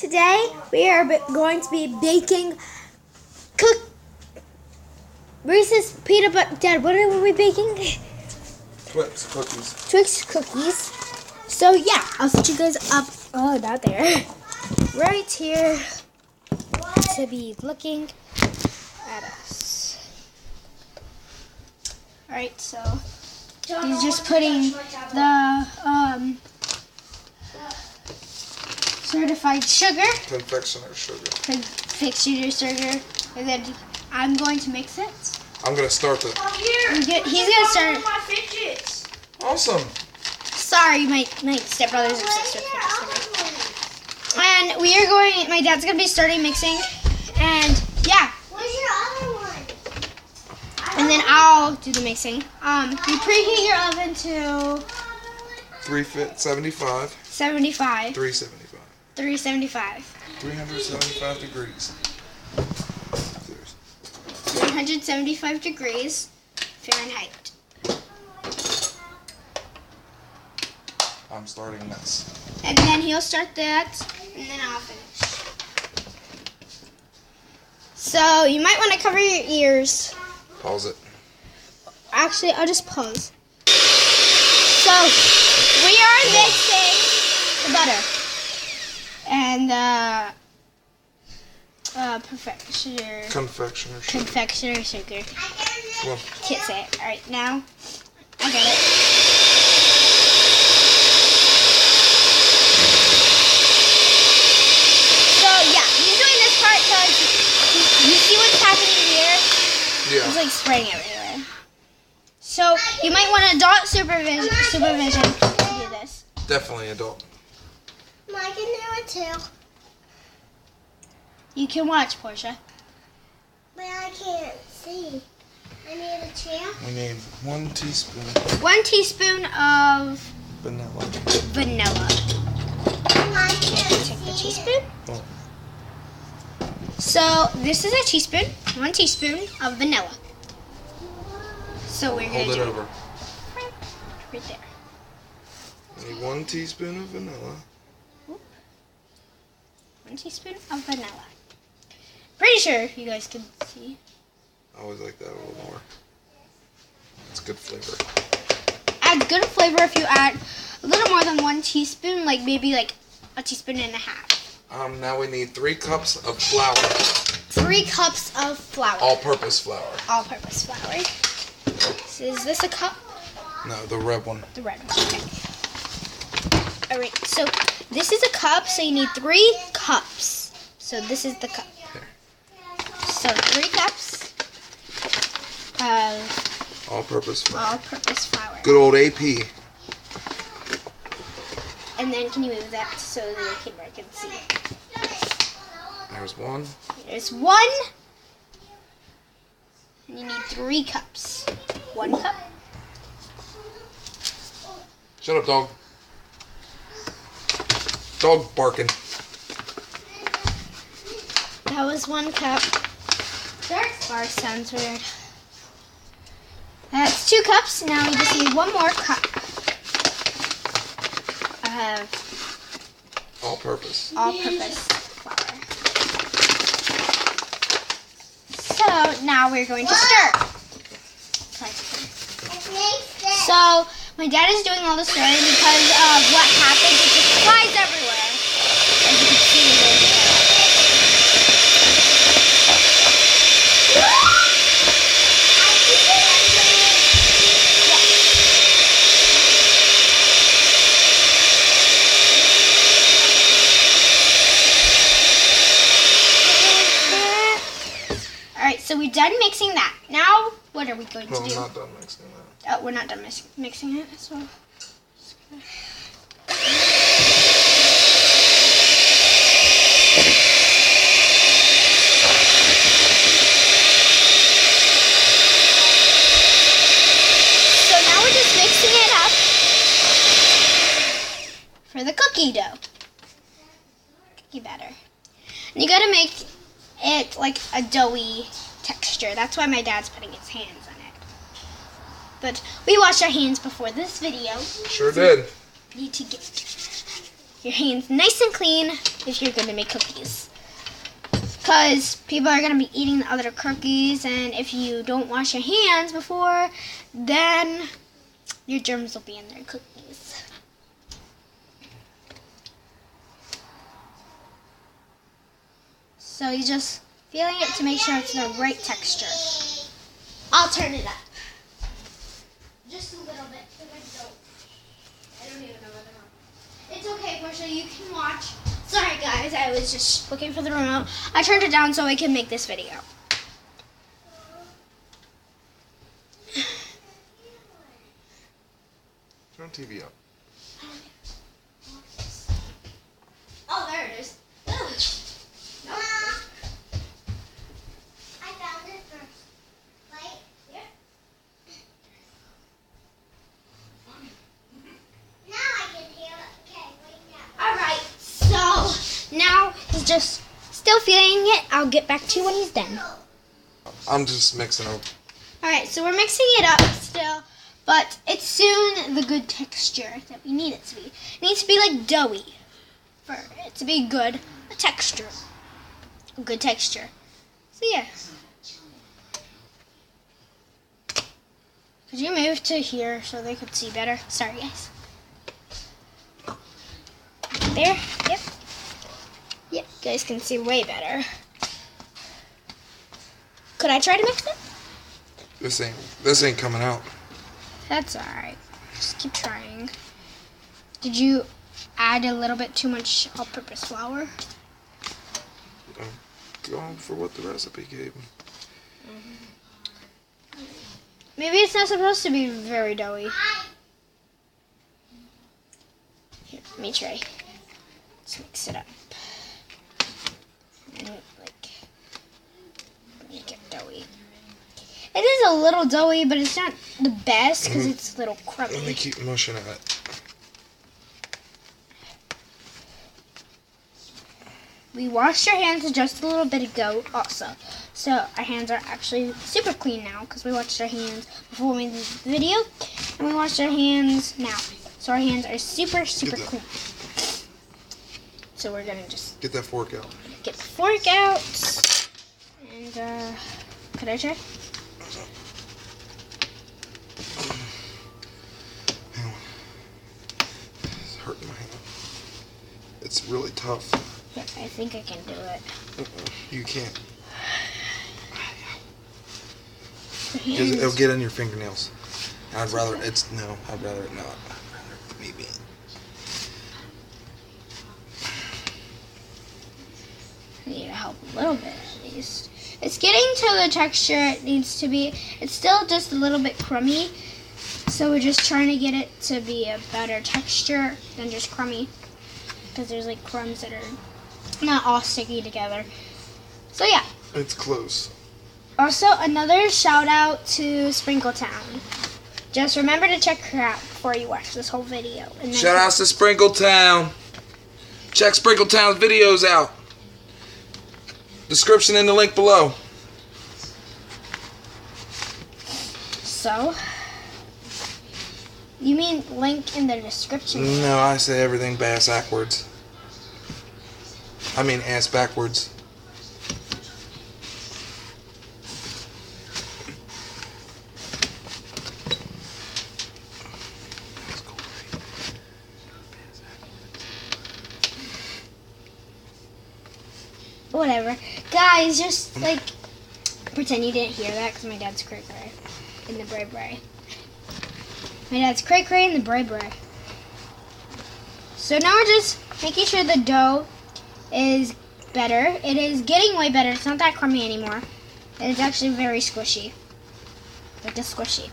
today we are going to be baking Reese's peanut butter. Dad, what are we baking? Twix cookies. Twix cookies. So yeah, I'll set you guys up. Oh, not there. Right here to be looking at us. All right, so he's just putting the certified sugar. Confectioner sugar. Confectioner sugar, and then I'm going to mix it. I'm gonna start the. He's gonna start. My fidgets. Awesome. Sorry, my stepbrother's obsessed with fidgets. And we are going. My dad's gonna be starting mixing, and yeah. Where's your other one? And then I'll do the mixing. You preheat your oven to 375. 75. 375. 375. 375 degrees. 375 degrees Fahrenheit. I'm starting this. And then he'll start that, and then I'll finish. So you might want to cover your ears. Pause it. Actually, I'll just pause. So we are mixing the butter and confectioner sugar. Come on. Can't say it. All right, now I got it. So yeah, he's doing this part because you see what's happening here. Yeah. It's like spraying everywhere. So you might want adult supervision to do this. Definitely adult. I can do it too. You can watch, Portia. But I can't see. I need a chair. We need 1 teaspoon 1 teaspoon of vanilla. vanilla. I can't Take the see teaspoon. Oh. So this is a teaspoon, 1 teaspoon of vanilla. So we're gonna Hold it do over. right there. We need 1 teaspoon of vanilla. 1 teaspoon of vanilla. Pretty sure you guys can see. I always like that a little more. It's good flavor. Adds good flavor if you add a little more than 1 teaspoon, like maybe like a teaspoon and a half. Now we need 3 cups of flour. 3 cups of flour. All-purpose flour. All-purpose flour. So is this a cup? No, the red one. The red one. Okay. All right. So this is a cup. So you need 3 cups. So this is the cup. Here. So 3 cups of All-purpose flour. all-purpose flour. Good old AP. And then can you move that so the camera can see it? There's 1. There's 1. And you need 3 cups. 1 cup. Shut up, dog. Dog barking. That was 1 cup. Bar sounds weird. That's 2 cups. Now we just need 1 more cup of All-purpose. all-purpose flour. So now we're going to stir. So my dad is doing all the stirring because of what happens. It just flies everywhere. As you can see right there. Alright, so we're done mixing that. Now, what are we going to No, do? I'm not done mixing that. Oh, we're not done mixing it, so. So now we're just mixing it up for the cookie dough. Cookie batter. And you gotta make it like a doughy texture. That's why my dad's putting his hands on it. But we washed our hands before this video. Sure did. Need to get your hands nice and clean if you're going to make cookies. Because people are going to be eating the other cookies, and if you don't wash your hands before, then your germs will be in their cookies. So you're just feeling it to make sure it's the right texture. I'll turn it up. Just a little bit, because I don't even know whether or not. It's okay, Portia, you can watch. Sorry guys, I was just looking for the remote. I turned it down so I can make this video. Turn TV up. Oh, there it is. Ugh. No. I found it first. Right? Yeah. Now I can hear it. Okay, wait now. Alright, so now he's just still feeling it. I'll get back to you when he's done. I'm just mixing up. Alright, so we're mixing it up still, but it's soon the good texture that we need it to be. It needs to be like doughy for it to be good texture. Good texture. So yeah. Could you move to here so they could see better? Sorry guys. There, yep. Yep, you guys can see way better. Could I try to mix it? This ain't coming out. That's alright. Just keep trying. Did you add a little bit too much all-purpose flour? I'm going for what the recipe gave me. Maybe it's not supposed to be very doughy. Here, let me try. Let's mix it up. And make it doughy. It is a little doughy, but it's not the best because it's a little crummy. Let me keep mushing at it. We washed our hands just a little bit ago also. So our hands are actually super clean now because we washed our hands before we made this video. And we washed our hands now. So our hands are super clean. So we're going to just Get that fork out. get the fork out. And, could I try? Hang on. It's hurting my hand. It's really tough. Yeah, I think I can do it. You can't. The Because it'll hands- get in your fingernails. I'd rather it not. I'd rather maybe. I need to help a little bit at least. It's getting to the texture it needs to be. It's still just a little bit crummy. So we're just trying to get it to be a better texture than just crummy. Because there's like crumbs that are not all sticky together. So yeah. It's close. Also, another shout out to Sprinkletown. Just remember to check her out before you watch this whole video. And then Shout outs to Sprinkletown. Check Sprinkletown's videos out. Description in the link below. So, you mean link in the description? No, I say everything backwards. I mean ass backwards. Whatever. Guys, just like pretend you didn't hear that because my dad's cray-cray in the bray-bray. My dad's cray-cray in the bray-bray. So now we're just making sure the dough is better. It is getting way better. It's not that crummy anymore. It's actually very squishy. Like a squishy.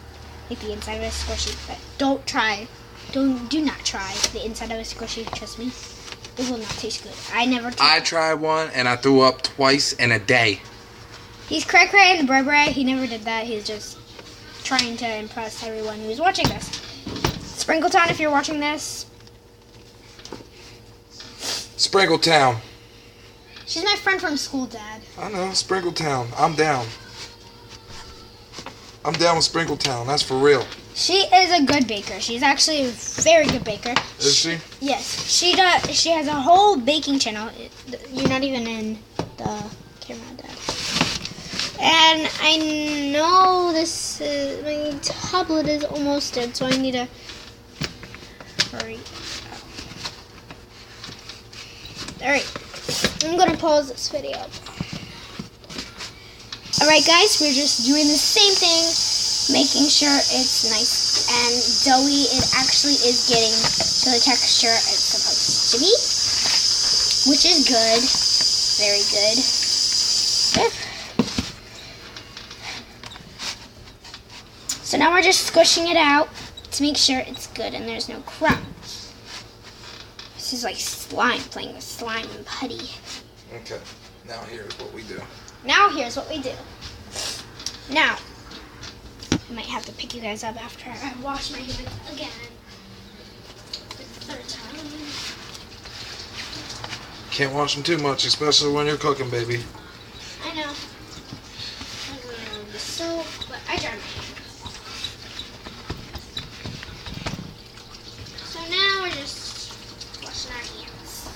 Like the inside of a squishy. But don't try. Do not try the inside of a squishy. Trust me. It will not taste good. I tried one and I threw up twice in a day. He's cray-cray in the bray-bray. He never did that. He's just trying to impress everyone who's watching this. Sprinkletown, if you're watching this. Sprinkletown. She's my friend from school, Dad. I know, Sprinkletown. I'm down. I'm down with Sprinkletown. That's for real. She is a good baker. She's actually a very good baker. Is she? Yes, she does. She has a whole baking channel. You're not even in the camera, Dad. And I know my tablet is almost dead, so I need to hurry up. Alright, I'm gonna pause this video. Alright guys, we're just doing the same thing, making sure it's nice and doughy. It actually is getting to the texture it's supposed to be, which is good. Very good. So now we're just squishing it out to make sure it's good and there's no crumbs. This is like slime, playing with slime and putty. Okay, now here's what we do. Now here's what we do. Now, I might have to pick you guys up after I wash my hands again. For the third time. Can't wash them too much, especially when you're cooking, baby. I know. I'm going on the stove, but I dry my hands. So now we're just washing our hands.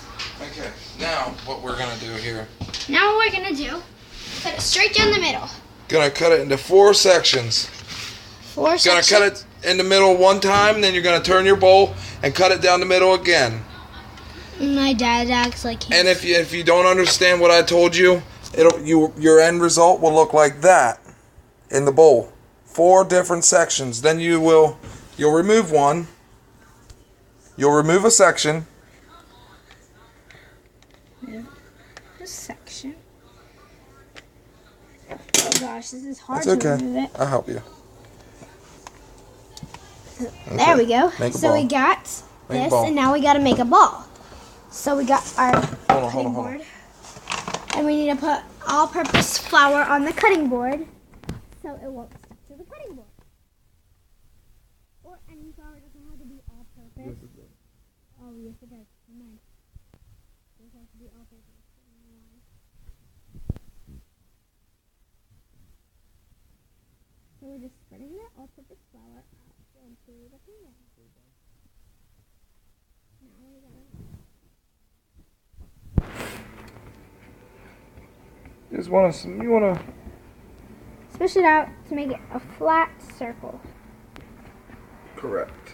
Okay, now what we're gonna do here. Now what we're gonna do, cut it straight down the middle. Gonna cut it into 4 sections. 4 sections. Gonna cut it in the middle one time, then you're gonna turn your bowl and cut it down the middle again. My dad acts like he. And if you don't understand what I told you, your end result will look like that in the bowl. 4 different sections. Then you'll remove one. You'll remove a section. This section. Oh gosh, this is hard That's to okay. remove it. I'll help you. There we go. Make a So ball. we got Make a this, ball. and now we got to make a ball. So we got our Hold cutting on. board, and we need to put all-purpose flour on the cutting board, so it won't stick to the cutting board. Or any flour doesn't have to be all-purpose. Oh yes, it does. Nice. It has to be all-purpose. So we're just spreading the all-purpose flour out into the pan. Now we gotta You wanna squish it out to make it a flat circle. correct.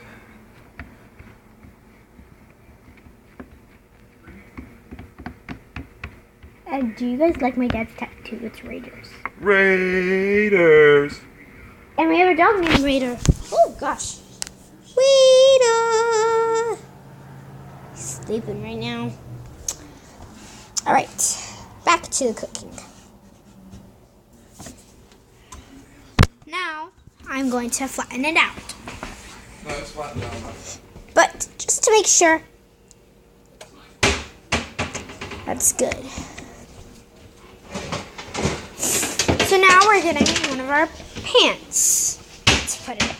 And do you guys like my dad's tattoo? It's Raiders. Raiders. And we have a dog named Raider. Oh gosh. Raider. He's sleeping right now. Alright. Back to the cooking. Now I'm going to flatten it out. No, it's flattened down. But just to make sure that's good. So now we're getting one of our pans to put it in.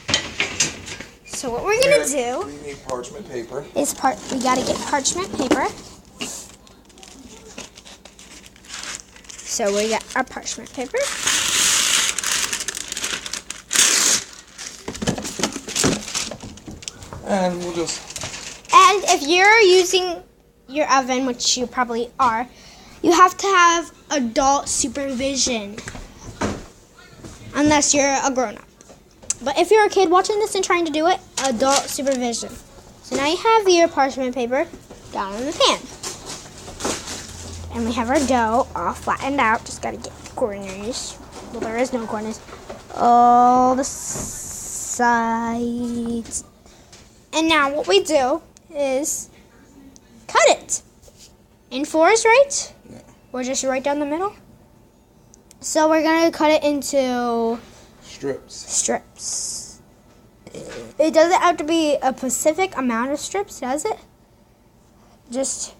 So what we're gonna do We need parchment paper. is we gotta get parchment paper. So we got our parchment paper. And we'll just... And if you're using your oven, which you probably are, you have to have adult supervision. Unless you're a grown-up. But if you're a kid watching this and trying to do it, adult supervision. So now you have your parchment paper down in the pan. And we have our dough all flattened out. Just gotta get the corners. Well, there is no corners. All the sides. And now what we do is cut it. In 4s, right? Yeah. Or just right down the middle? So we're going to cut it into strips. It doesn't have to be a specific amount of strips, does it? Just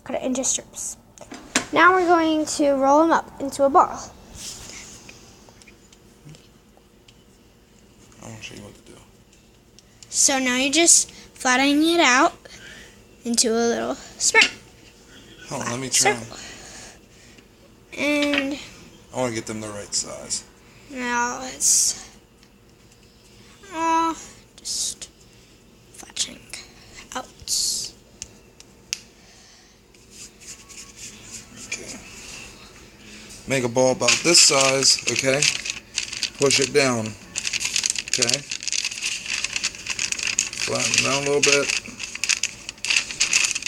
cut it into strips. Now we're going to roll them up into a ball. I want to show you what to do. So now you're just flattening it out into a little strip. Hold on, let me try. And I want to get them the right size. now Just fletching out. Okay. Make a ball about this size, okay? Push it down, okay? Flatten it down a little bit.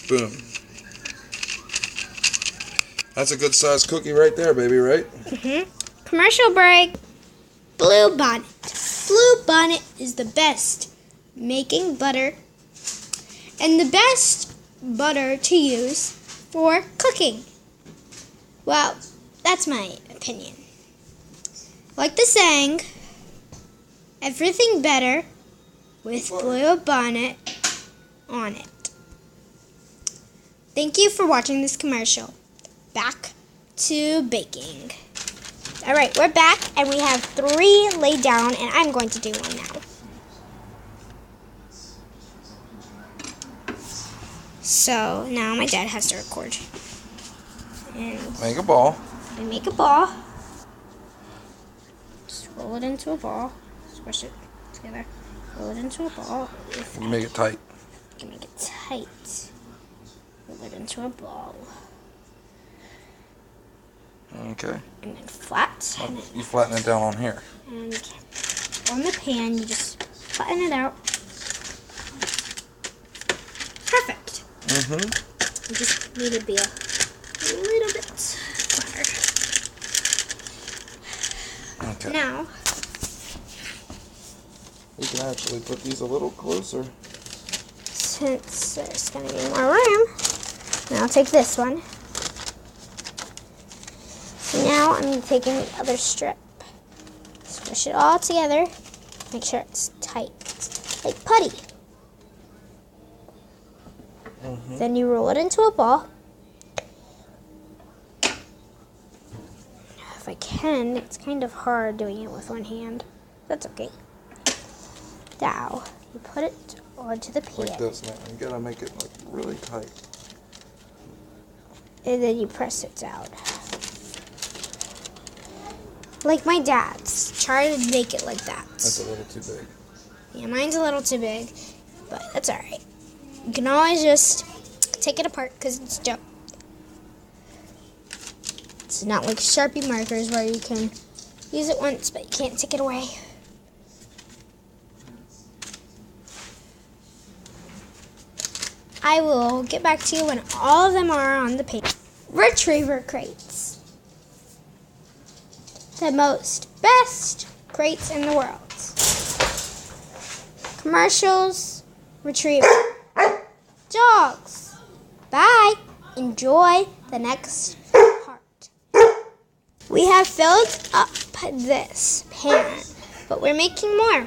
Boom. That's a good sized cookie right there, baby, right? Commercial break. Blue Bonnet. Blue Bonnet is the best making butter and the best butter to use for cooking. Well, that's my opinion. Like the saying, everything better with Blue Bonnet on it. Thank you for watching this commercial. Back to baking. All right, we're back, and we have 3 laid down, and I'm going to do one now. So now my dad has to record. And Make a ball. we make a ball. Just roll it into a ball. Squish it together. Roll it into a ball. You make it tight. You make it tight. Roll it into a ball. Okay. And then flat. And You flatten it down on here. And on the pan, you just flatten it out. Perfect. You just need to be a little bit flatter. Okay. Now, We can actually put these a little closer. since there's going to be more room, now I'll take this one. So now I'm taking the other strip. Squish it all together. Make sure it's tight, like putty. Then you roll it into a ball. If I can, it's kind of hard doing it with one hand. That's okay. Now, you put it onto the pan. Like this now. You gotta make it like really tight. And then you press it down. Like my dad's. Try to make it like that. That's a little too big. Yeah, mine's a little too big, but that's alright. You can always just take it apart because it's dough. It's not like Sharpie markers where you can use it once, but you can't take it away. I will get back to you when all of them are on the page. Retriever crates. The most best crates in the world. Commercials, retriever. Dogs. Bye. Enjoy the next part. We have filled up this pan, but we're making more.